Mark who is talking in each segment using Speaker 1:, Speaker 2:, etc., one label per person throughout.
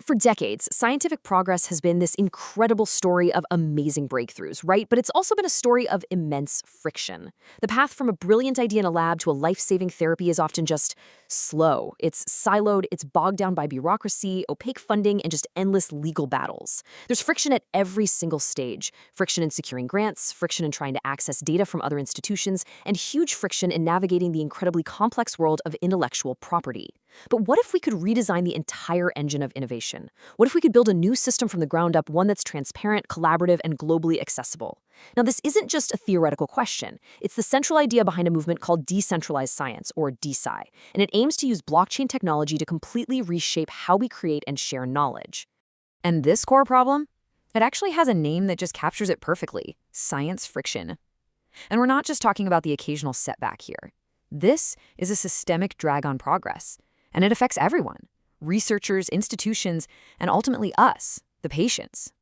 Speaker 1: For decades, scientific progress has been this incredible story of amazing breakthroughs, right? But it's also been a story of immense friction. The path from a brilliant idea in a lab to a life-saving therapy is often just slow. It's siloed, it's bogged down by bureaucracy, opaque funding, and just endless legal battles. There's friction at every single stage. Friction in securing grants, friction in trying to access data from other institutions, and huge friction in navigating the incredibly complex world of intellectual property. But what if we could redesign the entire engine of innovation? What if we could build a new system from the ground up, one that's transparent, collaborative, and globally accessible? Now, this isn't just a theoretical question. It's the central idea behind a movement called Decentralized Science, or DeSci, and it aims to use blockchain technology to completely reshape how we create and share knowledge. And this core problem? It actually has a name that just captures it perfectly: science friction. And we're not just talking about the occasional setback here. This is a systemic drag on progress. And it affects everyone: researchers, institutions, and ultimately us, the patients.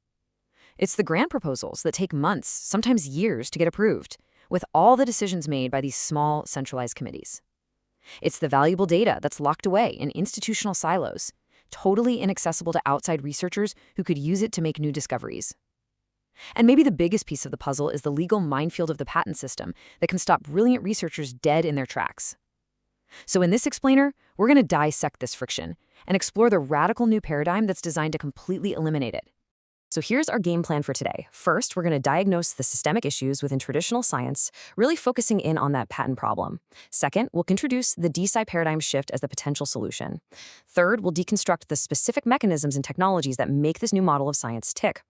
Speaker 1: It's the grant proposals that take months, sometimes years, to get approved, with all the decisions made by these small, centralized committees. It's the valuable data that's locked away in institutional silos, totally inaccessible to outside researchers who could use it to make new discoveries. And maybe the biggest piece of the puzzle is the legal minefield of the patent system that can stop brilliant researchers dead in their tracks. So in this explainer, we're going to dissect this friction and explore the radical new paradigm that's designed to completely eliminate it. So here's our game plan for today. First, we're going to diagnose the systemic issues within traditional science, really focusing in on that patent problem. Second, we'll introduce the DeSci paradigm shift as the potential solution. Third, we'll deconstruct the specific mechanisms and technologies that make this new model of science tick.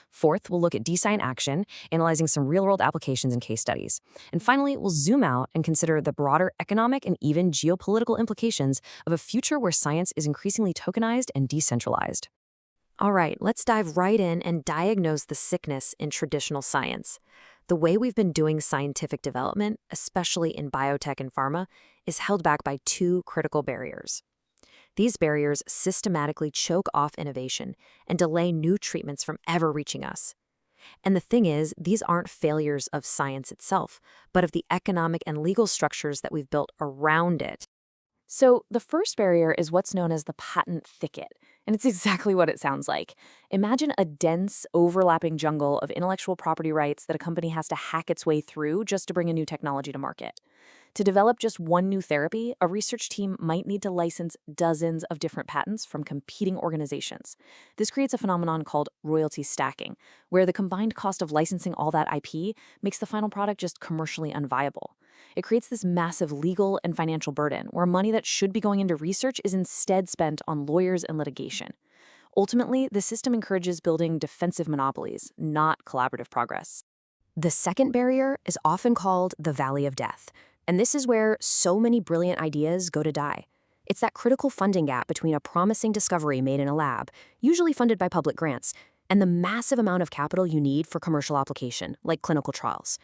Speaker 1: Fourth, we'll look at DeSci in action, analyzing some real-world applications and case studies. And finally, we'll zoom out and consider the broader economic and even geopolitical implications of a future where science is increasingly tokenized and decentralized. All right, let's dive right in and diagnose the sickness in traditional science. The way we've been doing scientific development, especially in biotech and pharma, is held back by two critical barriers. These barriers systematically choke off innovation and delay new treatments from ever reaching us. And the thing is, these aren't failures of science itself, but of the economic and legal structures that we've built around it. So the first barrier is what's known as the patent thicket, and it's exactly what it sounds like. Imagine a dense, overlapping jungle of intellectual property rights that a company has to hack its way through just to bring a new technology to market. To develop just one new therapy, a research team might need to license dozens of different patents from competing organizations. This creates a phenomenon called royalty stacking, where the combined cost of licensing all that IP makes the final product just commercially unviable. It creates this massive legal and financial burden, where money that should be going into research is instead spent on lawyers and litigation. Ultimately, the system encourages building defensive monopolies, not collaborative progress. The second barrier is often called the valley of death. And this is where so many brilliant ideas go to die. It's that critical funding gap between a promising discovery made in a lab, usually funded by public grants, and the massive amount of capital you need for commercial application, like clinical trials.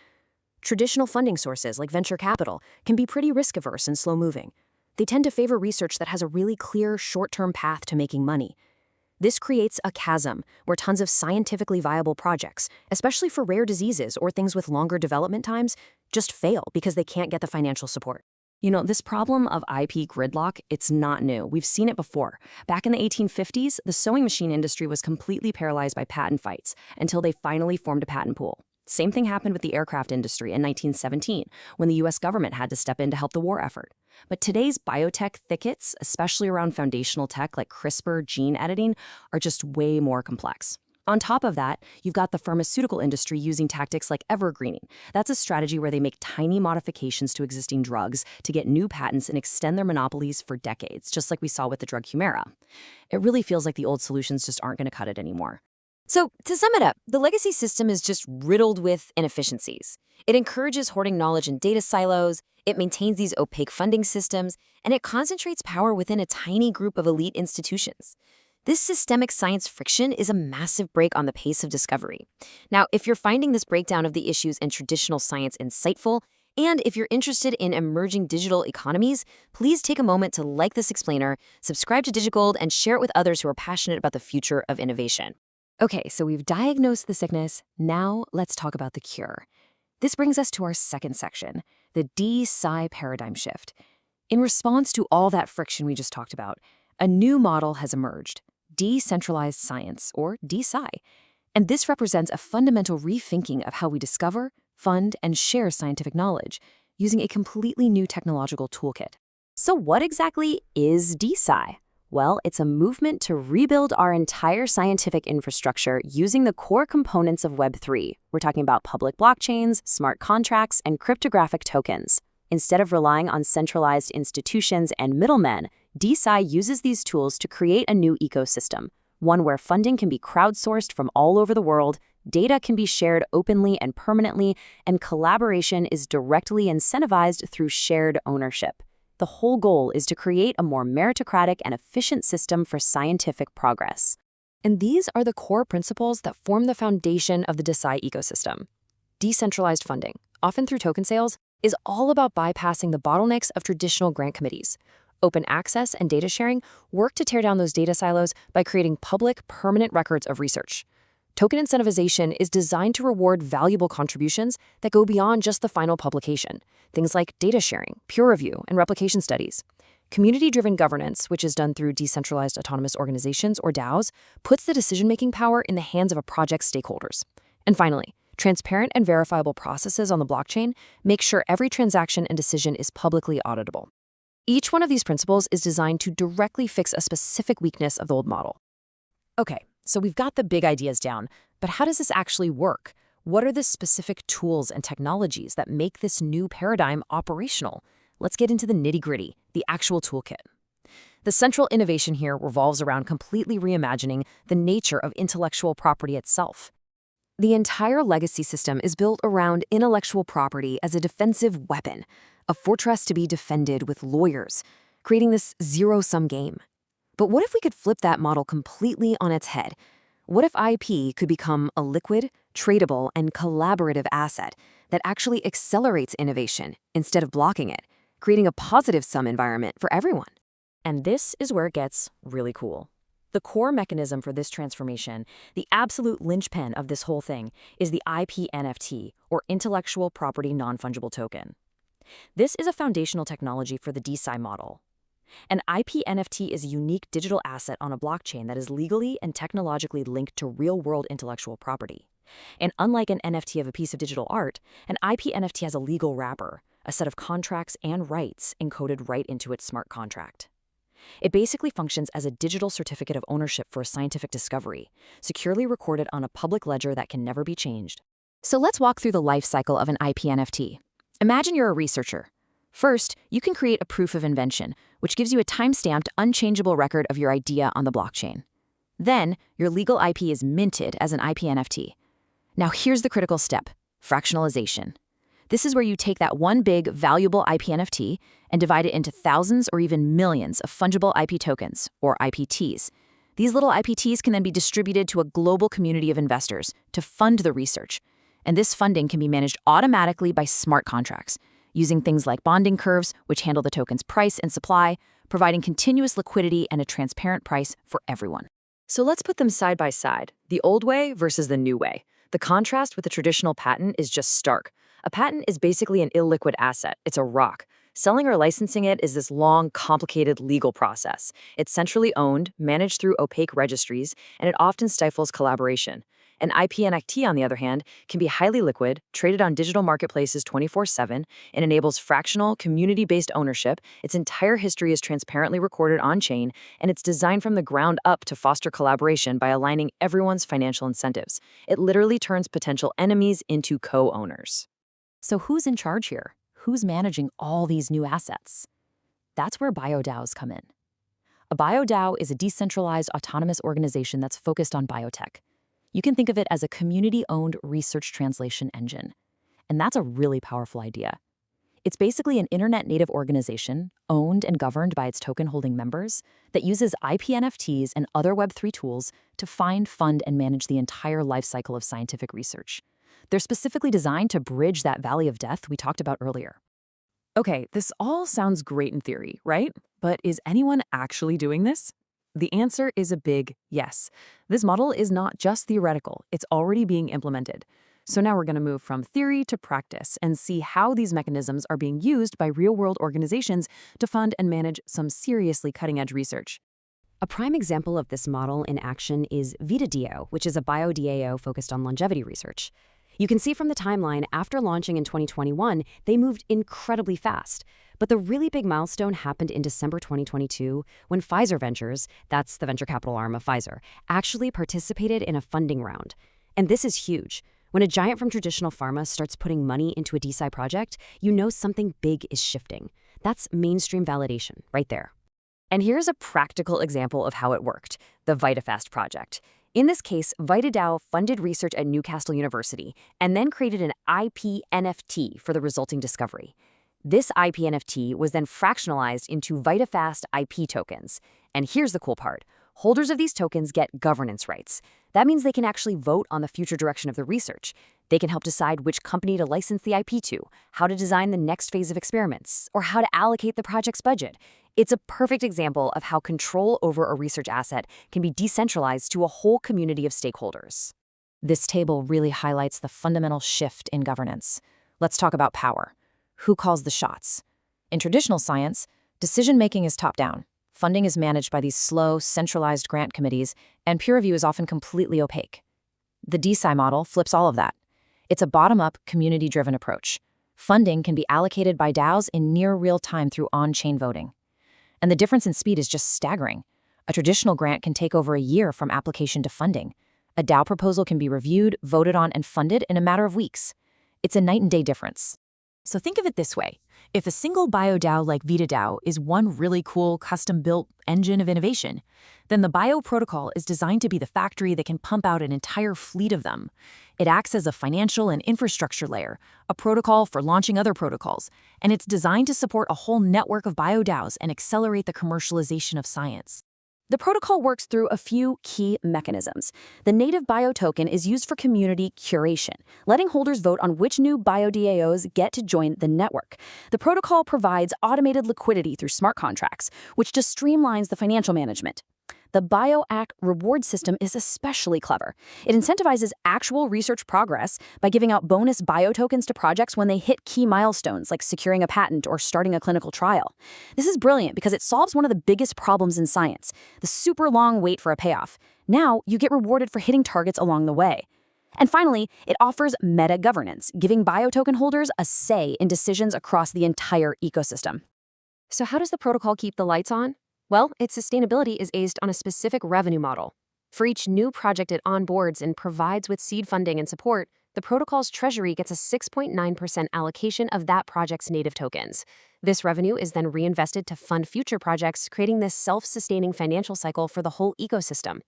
Speaker 1: Traditional funding sources, like venture capital, can be pretty risk-averse and slow-moving. They tend to favor research that has a really clear, short-term path to making money. This creates a chasm where tons of scientifically viable projects, especially for rare diseases or things with longer development times, just fail because they can't get the financial support. You know, this problem of IP gridlock, it's not new. We've seen it before. Back in the 1850s, the sewing machine industry was completely paralyzed by patent fights until they finally formed a patent pool. Same thing happened with the aircraft industry in 1917, when the US government had to step in to help the war effort. But today's biotech thickets, especially around foundational tech like CRISPR gene editing, are just way more complex. On top of that, you've got the pharmaceutical industry using tactics like evergreening. That's a strategy where they make tiny modifications to existing drugs to get new patents and extend their monopolies for decades, just like we saw with the drug Humira. It really feels like the old solutions just aren't going to cut it anymore. So, to sum it up, the legacy system is just riddled with inefficiencies. It encourages hoarding knowledge in data silos, it maintains these opaque funding systems, and it concentrates power within a tiny group of elite institutions. This systemic science friction is a massive brake on the pace of discovery. Now, if you're finding this breakdown of the issues in traditional science insightful, and if you're interested in emerging digital economies, please take a moment to like this explainer, subscribe to Digi-Gold, and share it with others who are passionate about the future of innovation. Okay, so we've diagnosed the sickness. Now let's talk about the cure. This brings us to our second section, the DeSci paradigm shift. In response to all that friction we just talked about, a new model has emerged: decentralized science, or DeSci. And this represents a fundamental rethinking of how we discover, fund, and share scientific knowledge using a completely new technological toolkit. So what exactly is DeSci? Well, it's a movement to rebuild our entire scientific infrastructure using the core components of Web3. We're talking about public blockchains, smart contracts, and cryptographic tokens. Instead of relying on centralized institutions and middlemen, DeSci uses these tools to create a new ecosystem, one where funding can be crowdsourced from all over the world, data can be shared openly and permanently, and collaboration is directly incentivized through shared ownership. The whole goal is to create a more meritocratic and efficient system for scientific progress. And these are the core principles that form the foundation of the DeSci ecosystem. Decentralized funding, often through token sales, is all about bypassing the bottlenecks of traditional grant committees. Open access and data sharing work to tear down those data silos by creating public, permanent records of research. Token incentivization is designed to reward valuable contributions that go beyond just the final publication, things like data sharing, peer review, and replication studies. Community-driven governance, which is done through decentralized autonomous organizations, or DAOs, puts the decision-making power in the hands of a project's stakeholders. And finally, transparent and verifiable processes on the blockchain make sure every transaction and decision is publicly auditable. Each one of these principles is designed to directly fix a specific weakness of the old model. Okay, so we've got the big ideas down, but how does this actually work? What are the specific tools and technologies that make this new paradigm operational? Let's get into the nitty-gritty, the actual toolkit. The central innovation here revolves around completely reimagining the nature of intellectual property itself. The entire legacy system is built around intellectual property as a defensive weapon, a fortress to be defended with lawyers, creating this zero-sum game. But what if we could flip that model completely on its head? What if IP could become a liquid, tradable, and collaborative asset that actually accelerates innovation instead of blocking it, creating a positive-sum environment for everyone? And this is where it gets really cool. The core mechanism for this transformation, the absolute linchpin of this whole thing, is the IP-NFT, or Intellectual Property Non-Fungible Token. This is a foundational technology for the DeSci model. An IP-NFT is a unique digital asset on a blockchain that is legally and technologically linked to real-world intellectual property. And unlike an NFT of a piece of digital art, an IP-NFT has a legal wrapper, a set of contracts and rights encoded right into its smart contract. It basically functions as a digital certificate of ownership for a scientific discovery, securely recorded on a public ledger that can never be changed. So let's walk through the life cycle of an IP-NFT. Imagine you're a researcher. First, you can create a proof of invention, which gives you a time-stamped, unchangeable record of your idea on the blockchain. Then, your legal IP is minted as an IP-NFT. Now here's the critical step, fractionalization. This is where you take that one big, valuable IP-NFT and divide it into thousands or even millions of fungible IP tokens, or IPTs. These little IPTs can then be distributed to a global community of investors to fund the research. And this funding can be managed automatically by smart contracts, using things like bonding curves, which handle the token's price and supply, providing continuous liquidity and a transparent price for everyone. So let's put them side by side, the old way versus the new way. The contrast with the traditional patent is just stark. A patent is basically an illiquid asset. It's a rock. Selling or licensing it is this long, complicated legal process. It's centrally owned, managed through opaque registries, and it often stifles collaboration. An IP-NFT, on the other hand, can be highly liquid, traded on digital marketplaces 24/7, and enables fractional, community-based ownership. Its entire history is transparently recorded on-chain, and it's designed from the ground up to foster collaboration by aligning everyone's financial incentives. It literally turns potential enemies into co-owners. So who's in charge here? Who's managing all these new assets? That's where BioDAOs come in. A BioDAO is a decentralized autonomous organization that's focused on biotech. You can think of it as a community-owned research translation engine. And that's a really powerful idea. It's basically an internet-native organization, owned and governed by its token-holding members, that uses IP-NFTs and other Web3 tools to find, fund, and manage the entire lifecycle of scientific research. They're specifically designed to bridge that valley of death we talked about earlier. Okay, this all sounds great in theory, right? But is anyone actually doing this? The answer is a big yes. This model is not just theoretical, it's already being implemented. So now we're going to move from theory to practice and see how these mechanisms are being used by real-world organizations to fund and manage some seriously cutting-edge research. A prime example of this model in action is VitaDAO, which is a BioDAO focused on longevity research. You can see from the timeline, after launching in 2021, they moved incredibly fast. But the really big milestone happened in December 2022 when Pfizer Ventures, that's the venture capital arm of Pfizer, actually participated in a funding round. And this is huge. When a giant from traditional pharma starts putting money into a DeSci project, you know something big is shifting. That's mainstream validation right there. And here's a practical example of how it worked, the VitaFast project. In this case, VitaDAO funded research at Newcastle University and then created an IP-NFT for the resulting discovery. This IP-NFT was then fractionalized into VitaFast IP tokens. And here's the cool part. Holders of these tokens get governance rights. That means they can actually vote on the future direction of the research. They can help decide which company to license the IP to, how to design the next phase of experiments, or how to allocate the project's budget. It's a perfect example of how control over a research asset can be decentralized to a whole community of stakeholders.
Speaker 2: This table really highlights the fundamental shift in governance. Let's talk about power. Who calls the shots? In traditional science, decision-making is top-down. Funding is managed by these slow, centralized grant committees, and peer review is often completely opaque. The DeSci model flips all of that. It's a bottom-up, community-driven approach. Funding can be allocated by DAOs in near real time through on-chain voting. And the difference in speed is just staggering. A traditional grant can take over a year from application to funding. A DAO proposal can be reviewed, voted on, and funded in a matter of weeks. It's a night-and-day difference. So think of it this way. If a single BioDAO like VitaDAO is one really cool, custom-built engine of innovation, then the Bio protocol is designed to be the factory that can pump out an entire fleet of them. It acts as a financial and infrastructure layer, a protocol for launching other protocols, and it's designed to support a whole network of BioDAOs and accelerate the commercialization of science.
Speaker 1: The protocol works through a few key mechanisms. The native bio token is used for community curation, letting holders vote on which new BioDAOs get to join the network. The protocol provides automated liquidity through smart contracts, which just streamlines the financial management. The BioAct reward system is especially clever. It incentivizes actual research progress by giving out bonus biotokens to projects when they hit key milestones, like securing a patent or starting a clinical trial. This is brilliant because it solves one of the biggest problems in science, the super long wait for a payoff. Now, you get rewarded for hitting targets along the way. And finally, it offers meta-governance, giving biotoken holders a say in decisions across the entire ecosystem. So how does the protocol keep the lights on? Well, its sustainability is based on a specific revenue model. For each new project it onboards and provides with seed funding and support, the protocol's treasury gets a 6.9% allocation of that project's native tokens. This revenue is then reinvested to fund future projects, creating this self-sustaining financial cycle for the whole ecosystem.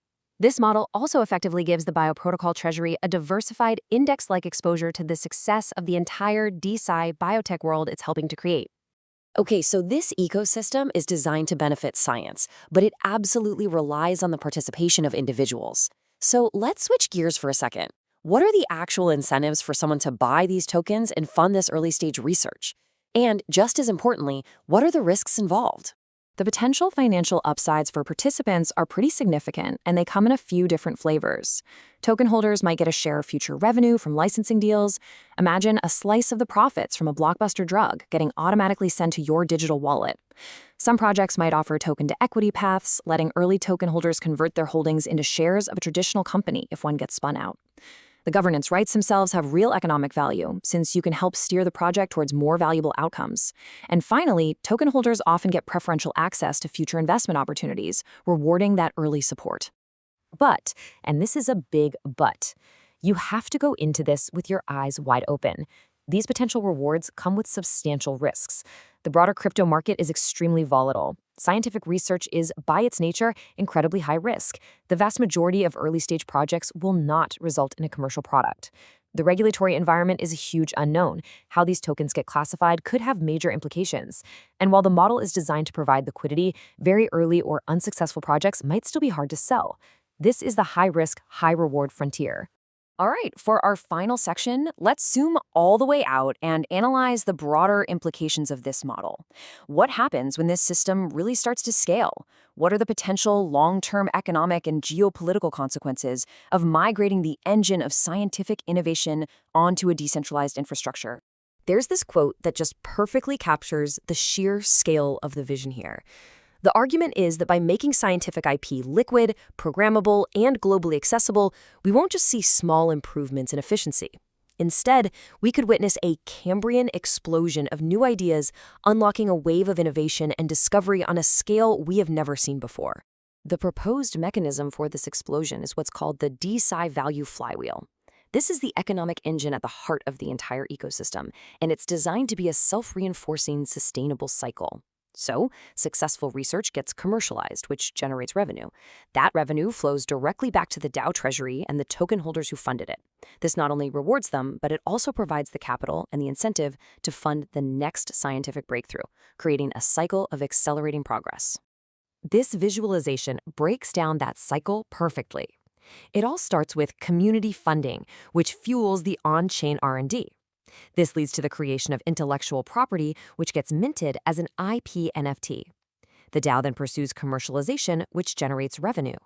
Speaker 1: This model also effectively gives the bioprotocol treasury a diversified, index-like exposure to the success of the entire DeSci biotech world it's helping to create.
Speaker 2: Okay, so this ecosystem is designed to benefit science, but it absolutely relies on the participation of individuals. So let's switch gears for a second. What are the actual incentives for someone to buy these tokens and fund this early-stage research? And just as importantly, what are the risks involved?
Speaker 3: The potential financial upsides for participants are pretty significant, and they come in a few different flavors. Token holders might get a share of future revenue from licensing deals. Imagine a slice of the profits from a blockbuster drug getting automatically sent to your digital wallet. Some projects might offer token-to-equity paths, letting early token holders convert their holdings into shares of a traditional company if one gets spun out. The governance rights themselves have real economic value, since you can help steer the project towards more valuable outcomes. And finally, token holders often get preferential access to future investment opportunities, rewarding that early support.
Speaker 1: But, and this is a big but, you have to go into this with your eyes wide open. These potential rewards come with substantial risks. The broader crypto market is extremely volatile. Scientific research is, by its nature, incredibly high risk. The vast majority of early-stage projects will not result in a commercial product. The regulatory environment is a huge unknown. How these tokens get classified could have major implications. And while the model is designed to provide liquidity, very early or unsuccessful projects might still be high to sell. This is the high-risk, high-reward frontier. All right, for our final section, let's zoom all the way out and analyze the broader implications of this model. What happens when this system really starts to scale? What are the potential long-term economic and geopolitical consequences of migrating the engine of scientific innovation onto a decentralized infrastructure? There's this quote that just perfectly captures the sheer scale of the vision here. The argument is that by making scientific IP liquid, programmable, and globally accessible, we won't just see small improvements in efficiency. Instead, we could witness a Cambrian explosion of new ideas, unlocking a wave of innovation and discovery on a scale we have never seen before. The proposed mechanism for this explosion is what's called the DeSci value flywheel. This is the economic engine at the heart of the entire ecosystem, and it's designed to be a self-reinforcing, sustainable cycle. So, successful research gets commercialized, which generates revenue. That revenue flows directly back to the DAO treasury and the token holders who funded it. This not only rewards them, but it also provides the capital and the incentive to fund the next scientific breakthrough, creating a cycle of accelerating progress. This visualization breaks down that cycle perfectly. It all starts with community funding, which fuels the on-chain R&D. This leads to the creation of intellectual property, which gets minted as an IP-NFT. The DAO then pursues commercialization, which generates revenue.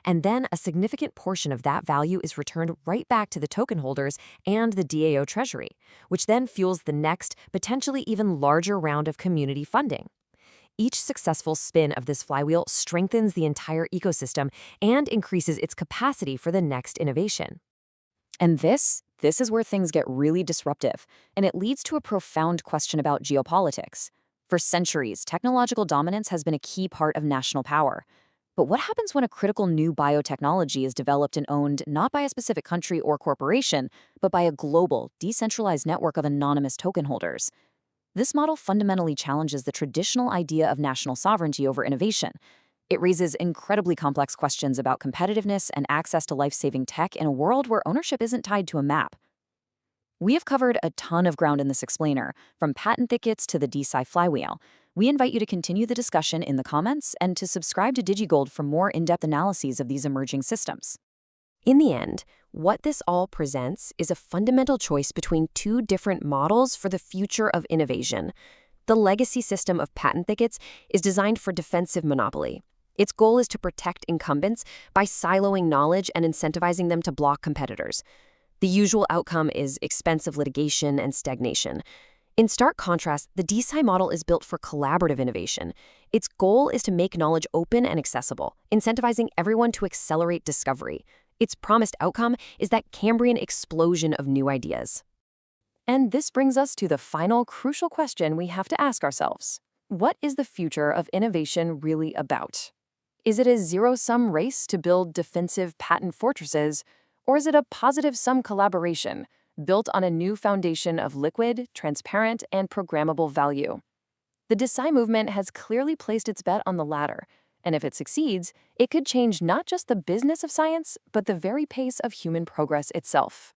Speaker 1: And then a significant portion of that value is returned right back to the token holders and the DAO treasury, which then fuels the next, potentially even larger round of community funding. Each successful spin of this flywheel strengthens the entire ecosystem and increases its capacity for the next innovation.
Speaker 2: And this is where things get really disruptive, and it leads to a profound question about geopolitics. For centuries, technological dominance has been a key part of national power. But what happens when a critical new biotechnology is developed and owned not by a specific country or corporation, but by a global, decentralized network of anonymous token holders? This model fundamentally challenges the traditional idea of national sovereignty over innovation. It raises incredibly complex questions about competitiveness and access to life-saving tech in a world where ownership isn't tied to a map. We have covered a ton of ground in this explainer, from patent thickets to the DeSci flywheel. We invite you to continue the discussion in the comments and to subscribe to Digi-Gold for more in-depth analyses of these emerging systems.
Speaker 1: In the end, what this all presents is a fundamental choice between two different models for the future of innovation. The legacy system of patent thickets is designed for defensive monopoly. Its goal is to protect incumbents by siloing knowledge and incentivizing them to block competitors. The usual outcome is expensive litigation and stagnation. In stark contrast, the DeSci model is built for collaborative innovation. Its goal is to make knowledge open and accessible, incentivizing everyone to accelerate discovery. Its promised outcome is that Cambrian explosion of new ideas.
Speaker 3: And this brings us to the final crucial question we have to ask ourselves. What is the future of innovation really about? Is it a zero-sum race to build defensive patent fortresses, or is it a positive-sum collaboration built on a new foundation of liquid, transparent, and programmable value? The DeSci movement has clearly placed its bet on the latter, and if it succeeds, it could change not just the business of science, but the very pace of human progress itself.